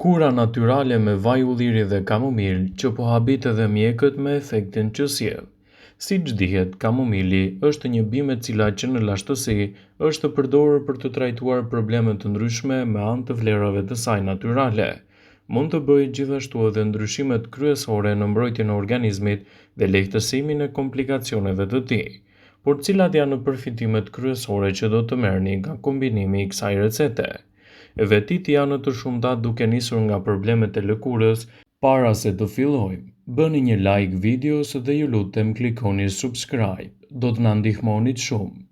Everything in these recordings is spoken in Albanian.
Kura natyrale me vaj ulliri dhe kamomil që po habit edhe mjekët me efektin që sjell. Siç dihet, kamomili është një bimë e cila që në lashtësi është përdorur për të trajtuar probleme të ndryshme me anë të vlerave të saj natyrale. Mund të bëjë gjithashtu edhe ndryshimet kryesore në mbrojtjen e organizmit dhe lehtësimin e komplikacioneve të tij. Por cilat janë përfitimet kryesore që do të merrni nga kombinimi i kësaj recete? Vetit janë të shumta duke nisur nga problemet e lëkurës. Para se të fillojmë, bëni një like videos dhe ju lutem klikoni subscribe, do të na ndihmonit shumë.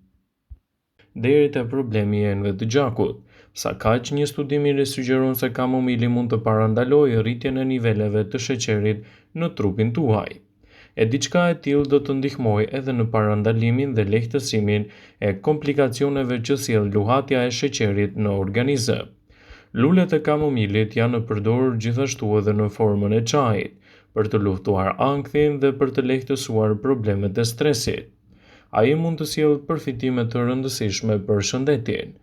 Deri te problemi i enëve të gjakut. Sa kaq një studim i ri sugjeron se kamomili mund të parandalojë rritjen e niveleve të sheqerit në trupin tuaj. E diçka e tillë do të ndihmojë edhe në parandalimin dhe lehtësimin e komplikacioneve që sjell luhatja e sheqerit në organizëm. Lulet e kamomilit janë përdorur gjithashtu edhe në formën e çajit, për të luftuar ankthin dhe për të lehtësuar problemet e stresit. Ai mund të sjellë përfitime të rëndësishme për shëndetin.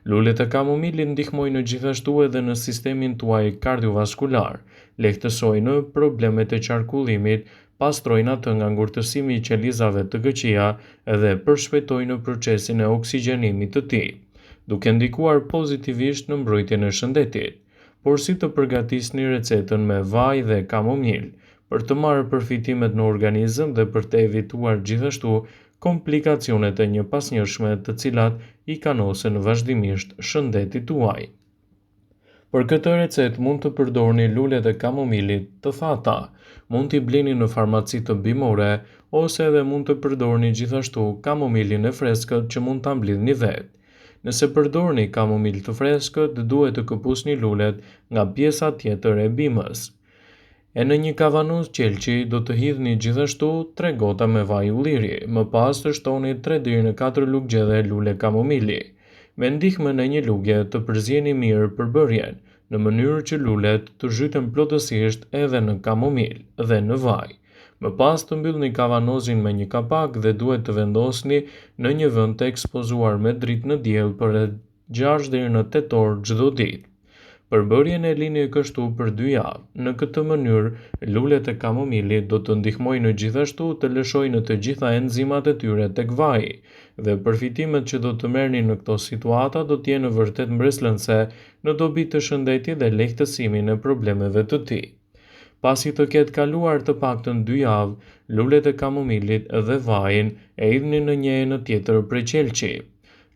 Lulet e kamomilit ndihmojnë gjithashtu edhe në sistemin tuaj kardiovaskular, lehtësojnë problemet e qarkullimit, pastrojnë atë nga ngurtësimi i qelizave të këqija dhe përshpejtojnë procesin e oksigjenimit të tij, duke ndikuar pozitivisht në mbrojtjen e shëndetit. Por si të përgatisni recetën me vaj dhe kamomil për të marrë përfitimet në organizëm dhe për të evituar gjithashtu komplikacionet e njëpasnjëshme të cilat i kanosen vazhdimisht shëndetit tuaj. Për këtë recetë mund të përdorni lulet e kamomilit të thata, mund t'i blini në farmaci të bimore ose edhe mund të përdorni gjithashtu kamomilin e freskët që mund ta mblidhni vetë. Nëse përdorni kamomil të freskët, duhet të këpusni lulet nga pjesa tjetër e bimës. E në një kavanos qelçi do të hidhni gjithashtu 3 gota me vaj ulliri, më pas të shtoni 3 deri në 4 lugjedhe lule kamomili. Me ndihmën e një lugje të përzjeni mirë përbërjen, në mënyrë që lulet të zhyten plotësisht edhe në kamomil dhe në vaj. Më pas të mbyllni kavanozin me një kapak dhe duhet të vendosni në një vend të ekspozuar me dritë në diell për rreth 6 deri në 8 orë çdo ditë. Përbërjen e lini kështu për 2 javë. Në këtë mënyrë, lulet e kamomilit do të ndihmojnë gjithashtu të lëshojnë të gjitha enzimat e tyre tek vaji, dhe përfitimet që do të merrni në këto situata do të jenë vërtet mbreslënse në dobi të shëndetit dhe lehtësimin e problemeve të tij. Pasi të ketë kaluar të paktën 2 javë, lulet e kamomilit dhe vajin e hidhni në një enë tjetër prej qelçi.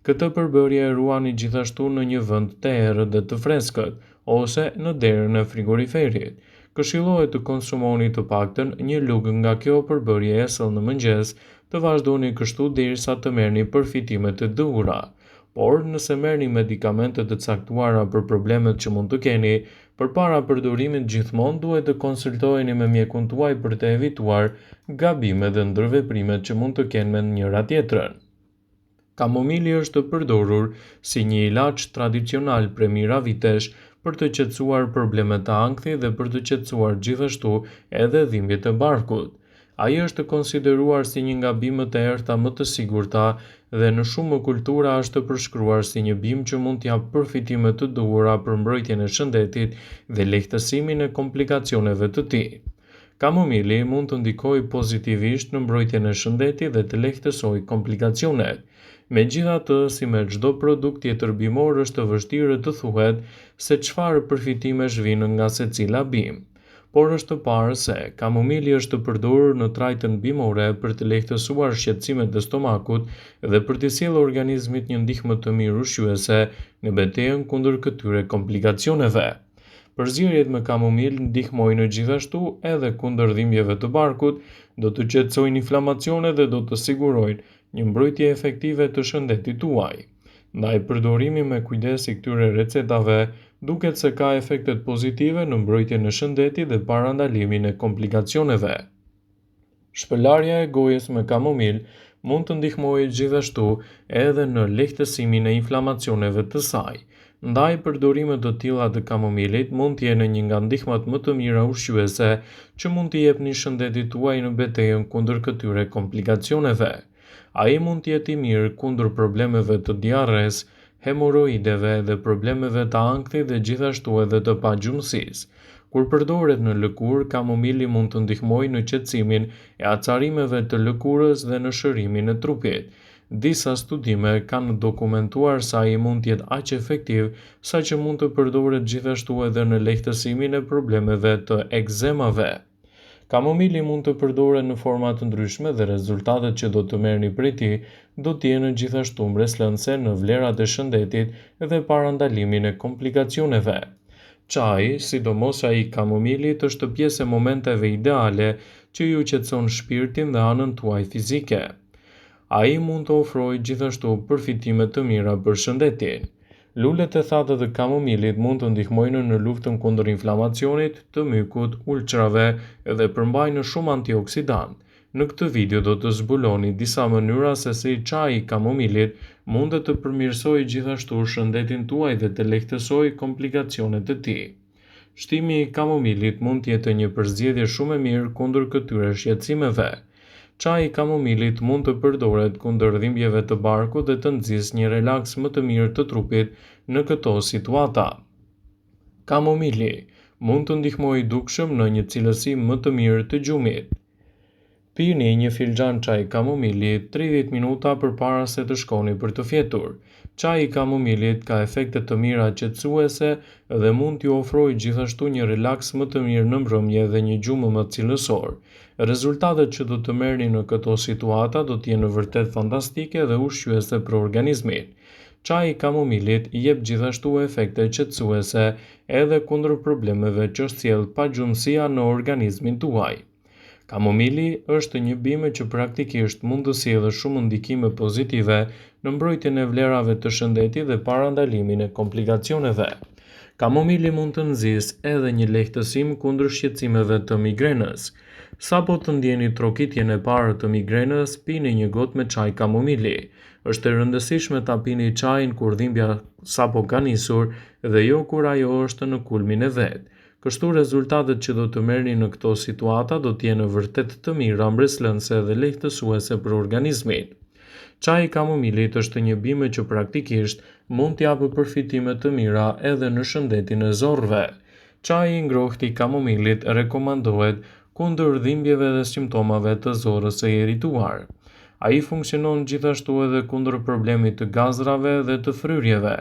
Këtë përbërje e ruani gjithashtu në një vend të errët dhe të freskët, ose në derën e frigoriferit. Këshillohet të konsumoni të paktën një lugë nga kjo përbërje esëll në mëngjes, të vazhdoni kështu derisa të merrni përfitime të duhura. Por nëse merrni medikamente të caktuara për problemet që mund të keni, përpara përdorimit gjithmonë duhet të konsultoheni me mjekun tuaj për të evituar gabimet dhe ndërveprimet që mund të kenë me njëra tjetrën. Kamomili është përdorur si një ilaç tradicional prej mijëra vitesh për të qetësuar problemet të ankthit dhe për të qetësuar gjithashtu edhe dhimbjet e barkut. Ai është konsideruar si një nga bimët e errëta më të sigurta dhe në shumë kultura është përshkruar si një bimë që mund t'jap përfitime të duhura për mbrojtjen e shëndetit dhe lehtësimin e komplikacioneve të tij. Kamomili mund të ndikojë pozitivisht në mbrojtjen e shëndetit dhe të lehtësojë komplikacionet. Megjithatë, si me çdo produkt tjetër bimor, është vështirë të thuhet se çfarë përfitimesh vijnë nga secila bimë. Por është parë se kamomili është përdorur në trajtën bimore për të lehtësuar shqetësimet e stomakut dhe për të sjellë organizmit një ndihmë të mirë ushqyese në betejën kundër këtyre komplikacioneve. Përzierjet me kamomil ndihmojnë gjithashtu edhe kundër dhimbjeve të barkut, do të qetësojnë inflamacionet dhe do të sigurojnë një mbrojtje efektive të shëndetit tuaj. Ndaj përdorimi me kujdes i këtyre recetave, duket se ka efektet pozitive në mbrojtjen e shëndetit dhe parandalimin e komplikacioneve. Shpëlarja e gojës me kamomil mund të ndihmojë gjithashtu edhe në lehtësimin e inflamacioneve të saj. Ndaj përdorimet të tilla të kamomilit mund të jenë një nga ndihmat më të mira ushqyese që mund t'i jepni shëndetit tuaj në betejën kundër këtyre komplikacioneve. Ai mund të jetë i mirë kundër problemeve të diarres, hemoroideve dhe problemeve të ankthit dhe gjithashtu edhe të pagjumësisë. Kur përdoret në lëkurë, kamomili mund të ndihmojë në qetësimin e acarimeve të lëkurës dhe në shërimin e trupit. Disa studime kanë dokumentuar se ai mund të jetë aq efektiv sa që mund të përdoret gjithashtu edhe në lehtësimin e problemeve të ekzemave. Kamomili mund të përdoret në forma të ndryshme dhe rezultatet që do të merrni prej tij do të jenë gjithashtu mbreslënëse në vlerat e shëndetit dhe parandalimin e komplikacioneve. Çaji, sidomos ai i kamomilit, është pjesë e momenteve ideale që ju qetëson shpirtin dhe anën tuaj fizike. Ai mund të ofrojë gjithashtu përfitime të mira për shëndetin. Lulet e thata të kamomilit mund të ndihmojnë në luftën kundër inflamacionit, të mykut, ulçrave dhe përmbajnë shumë antioksidant. Në këtë video do të zbuloni disa mënyra se si çaji i kamomilit mund të përmirësojë gjithashtu shëndetin tuaj dhe të lehtësojë komplikacionet e tij. Shtimi i kamomilit mund të jetë një përzgjedhje shumë e mirë kundër këtyre shqetësimeve. Çaji i kamomilit mund të përdoret kundër dhimbjeve të barkut dhe të nxjisë një relaks më të mirë të trupit në këto situata. Kamomili mund të ndihmojë dukshëm në një cilësi më të mirë të gjumit. Pini një filxhan çaj kamomili 30 minuta përpara se të shkoni për të fjetur. Çaji i kamomilit ka efekte të mira qetësuese dhe mund t'ju ofrojë gjithashtu një relaks më të mirë në mbrëmje dhe një gjumë më cilësor. Rezultatet që do të merrni në këto situata do të jenë vërtet fantastike dhe ushqyese për organizmin. Çaji i kamomilit jep gjithashtu efekte qetësuese edhe kundër problemeve që sjell pagjumësia në organizmin tuaj. Kamomili është një bime që praktikisht mund të sjellë shumë ndikime pozitive në mbrojtjen e vlerave të shëndetit dhe parandalimin e komplikacioneve. Kamomili mund të nxjisë edhe një lehtësim kundër shqetësimeve të migrenës. Sapo të ndjeni trokitjen e parë të migrenës, pini një gotë me çaj kamomili. Është e rëndësishme ta pini çajin kur dhimbja sapo ka nisur dhe jo kur ajo është në kulmin e vet. Kështu rezultatet që do të merrni në këto situata do të jenë vërtet të mira, mbreslënëse dhe lehtësuese për organizmin. Çaji i kamomilit është një bime që praktikisht mund t'japë përfitime të mira edhe në shëndetin e zorrëve. Çaji i ngrohtë i kamomilit rekomandohet kundër dhimbjeve dhe simptomave të zorrës së irrituar. Ai funksionon gjithashtu edhe kundër problemit të gazrave dhe të fryrjeve,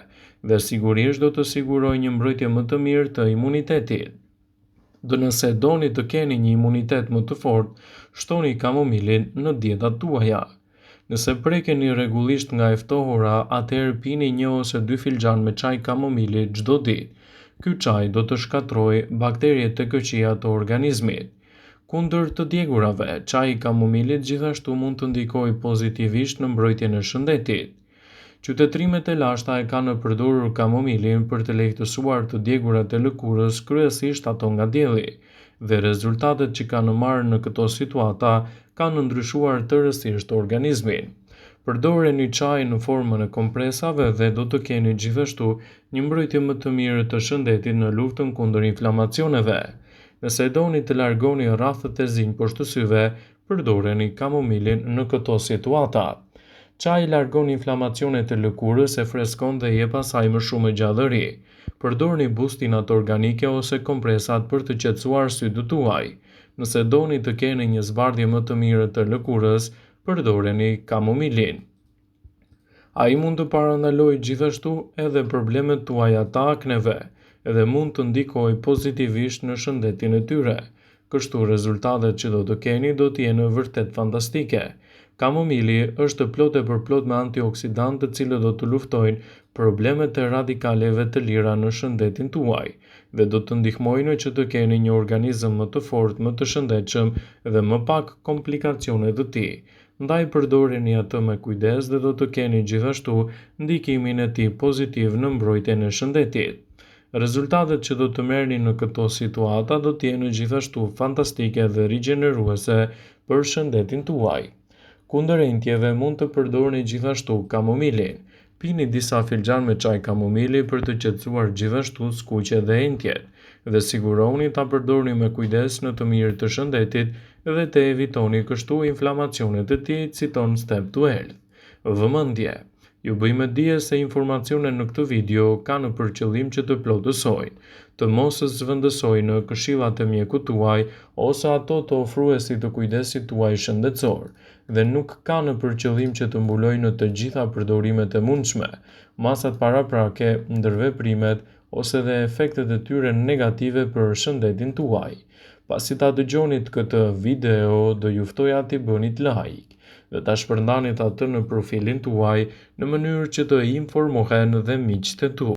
dhe sigurisht do të sigurojë një mbrojtje më të mirë të imunitetit. Dhe nëse doni të keni një imunitet më të fortë, shtoni kamomilin në dietat tuaja. Nëse prekeni rregullisht nga e ftohura, atëherë pini 1 ose 2 filxhan me çaj kamomili çdo ditë. Ky çaj do të shkatërrojë bakteret të këqija të organizmit. Kundër të djegurave, çaji i kamomilit gjithashtu mund të ndikojë pozitivisht në mbrojtjen e shëndetit. Qytetrimet e lashta e kanë përdorur kamomilin për të lehtësuar të djegurat e lëkurës, kryesisht ato nga dielli, dhe rezultatet që kanë marrë në këto situata kanë ndryshuar tërësisht organizmin. Përdoreni çajin në formën e kompresave dhe do të keni gjithashtu një mbrojtje më të mirë të shëndetit në luftën kundër inflamacioneve. Nëse doni të largoni rrafët e zinj poshtë syve, përdoreni kamomilin në këto situata. Çaji largon inflamacionet e lëkurës, e freskon dhe jep asaj më shumë gjallëri. Përdorni bustinat organike ose kompresat për të qetësuar sytë tuaj. Nëse doni të keni një zbardhje më të mirë të lëkurës, përdoreni kamomilin. Ai mund të parandalojë gjithashtu edhe problemet tuaja të akneve dhe mund të ndikojë pozitivisht në shëndetin e tyre. Kështu rezultatet që do të keni do të jenë vërtet fantastike. Kamomili është plot e përplot me antioksidantë të cilët do të luftojnë problemet e radikaleve të lira në shëndetin tuaj dhe do të ndihmojnë që të keni një organizëm më të fortë, më të shëndetshëm dhe më pak komplikacione të tij. Ndaj përdoreni atë me kujdes dhe do të keni gjithashtu ndikimin e tij pozitiv në mbrojtjen e shëndetit. Rezultatet që do të merrni në këto situata do të jenë gjithashtu fantastike dhe rigjeneruese për shëndetin tuaj. Kundër entjeve mund të përdorni gjithashtu kamomilin. Pini disa filxhan me çaj kamomili për të qetësuar gjithashtu skuqe dhe entjet, dhe siguroni ta përdorni me kujdes në të mirë të shëndetit dhe të evitoni kështu inflamacionet e tij, citon Step to Health. Vëmendje. Ju bëjmë dije se informacionet në këtë video kanë për qëllim që të plotësojnë, të mos zhvendësojnë në këshillat e mjekut tuaj ose ato të ofruesit të kujdesit tuaj shëndetësor, dhe nuk kanë për qëllim që të mbulojnë në të gjitha përdorimet e mundshme, masat paraprake, ndërveprimet ose dhe efektet e tyre negative për shëndetin tuaj. Pasi ta dëgjonit këtë video, do ju ftoja t'i bënit like dhe ta shpërndanit atë në profilin tuaj në mënyrë që të informohen dhe miqtë tu.